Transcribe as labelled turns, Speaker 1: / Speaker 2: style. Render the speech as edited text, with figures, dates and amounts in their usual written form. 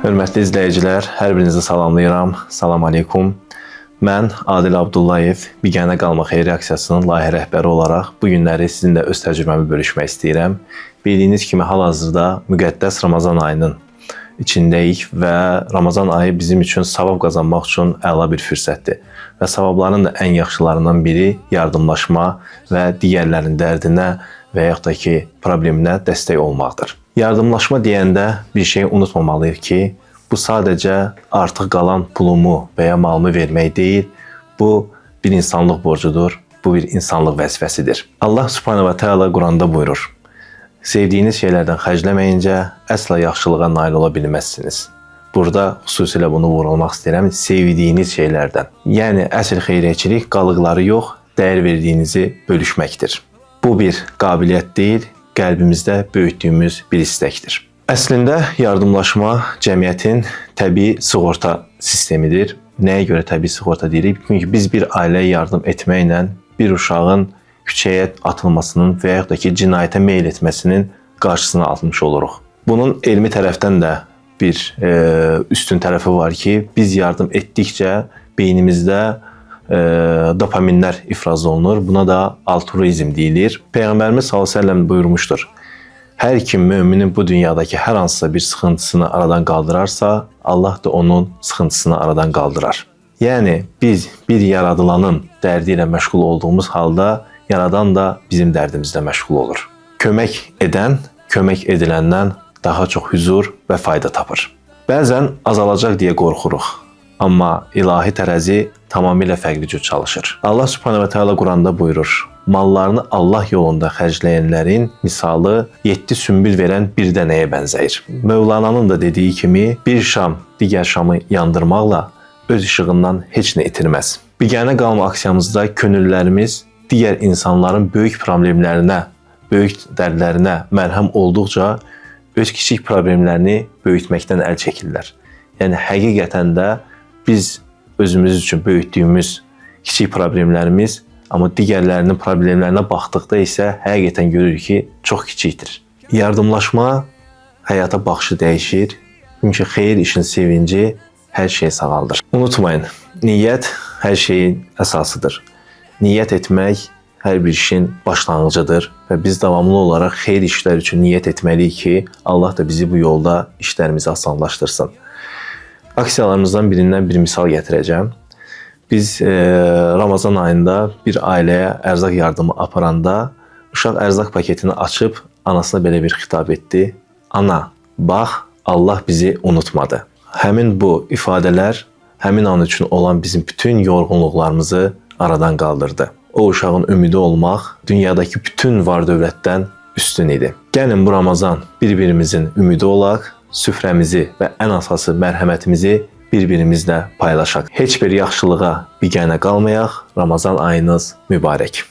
Speaker 1: Hörmətli izləyicilər, hər birinizi salamlayıram. Salam aleykum. Mən Adil Abdullayev, Biganə Qalma Xeyri Aksiyasının layihə rəhbəri olaraq bu günləri sizinlə öz təcrübəmi bölüşmək istəyirəm. Bildiyiniz kimi hal-hazırda müqəddəs Ramazan ayının içindəyik və Ramazan ayı bizim üçün savab qazanmaq üçün əla bir fürsətdir. Və savabların da ən yaxşılarından biri yardımlaşma və digərlərin dərdinə və yaxud da ki, probleminə dəstək olmaqdır. Yardımlaşma deyəndə bir şey unutmamalıyıq ki, bu sadəcə artıq qalan pulumu və ya malımı vermək deyil, bu bir insanlıq borcudur, bu bir insanlıq vəzifəsidir. Allah Subhanahu və Teala Quranda buyurur: sevdiyiniz şeylərdən xərcləməyincə əsla yaxşılığa nail ola bilməzsiniz. Burada xüsusilə bunu vurulmaq istəyirəm, sevdiyiniz şeylərdən. Yəni əsl xeyriyyəçilik qalıqları yox, dəyər verdiyinizi bölüşməkdir. Bu bir qabiliyyət deyil, qəlbimizdə böyütdüyümüz bir istəkdir. Əslində yardımlaşma cəmiyyətin təbii sığorta sistemidir. Nəyə görə təbii sığorta deyirik? Çünki biz bir ailəyə yardım etməklə bir uşağın küçəyə atılmasının və yaxud da ki, cinayətə meyl etməsinin qarşısını almış oluruq. Bunun elmi tərəfdən də bir üstün tərəfi var ki, biz yardım etdikcə beynimizdə dopaminlər ifraz olunur. Buna da altruizm deyilir. Peyğəmbərimiz s.ə.v buyurmuşdur: hər kim müminin bu dünyadakı hər hansısa bir sıxıntısını aradan qaldırarsa, Allah da onun sıxıntısını aradan qaldırar. Yəni biz bir yaradılanın dərdi ilə məşğul olduğumuz halda, yaradan da bizim dərdimizlə məşğul olur. Kömək edən, kömək ediləndən daha çox huzur və fayda tapır. Bəzən azalacaq deyə qorxuruq. Amma ilahi tərəzi tamamilə fərqli cür çalışır. Allah Subhanahu və Teala Quranda buyurur: mallarını Allah yolunda xərcləyənlərin misalı 7 sümbül verən bir dənəyə bənzəyir. Mövlananın da dediyi kimi, bir şam digər şamı yandırmaqla öz işığından heç nə itirməz. Biganə Qalma aksiyamızda könüllərimiz digər insanların böyük problemlərinə, böyük dərdlərinə mərhəm olduqca öz kiçik problemlərini böyütməkdən əl çəkirlər. Yəni həqiqətən də biz özümüz üçün böyütdüyümüz kiçik problemlərimiz, amma digərlərinin problemlərinə baxdıqda isə həqiqətən görürük ki, çox kiçikdir. Yardımlaşma həyata baxışı dəyişir. Çünki xeyir işin sevinci hər şeyi sağaldır. Unutmayın, niyyət hər şeyin əsasıdır. Niyyət etmək hər bir işin başlanğıcıdır və biz davamlı olaraq xeyir işlər üçün niyyət etməliyik ki, Allah da bizi bu yolda işlərimizi asanlaşdırsın. Aksiyalarımızdan birindən bir misal gətirəcəm. Biz Ramazan ayında bir ailəyə ərzaq yardımı aparanda uşaq ərzaq paketini açıb anasına belə bir xitab etdi: ana, bax, Allah bizi unutmadı. Həmin bu ifadələr həmin an üçün olan bizim bütün yorğunluqlarımızı aradan qaldırdı. O uşağın ümidi olmaq dünyadakı bütün var-dövlətdən üstün idi. Gəlin bu Ramazan bir-birimizin ümidi olaq, süfrəmizi və ən əsası mərhəmətimizi bir-birimizlə paylaşaq. Heç bir yaxşılığa biganə qalmayaq. Ramazan ayınız mübarək.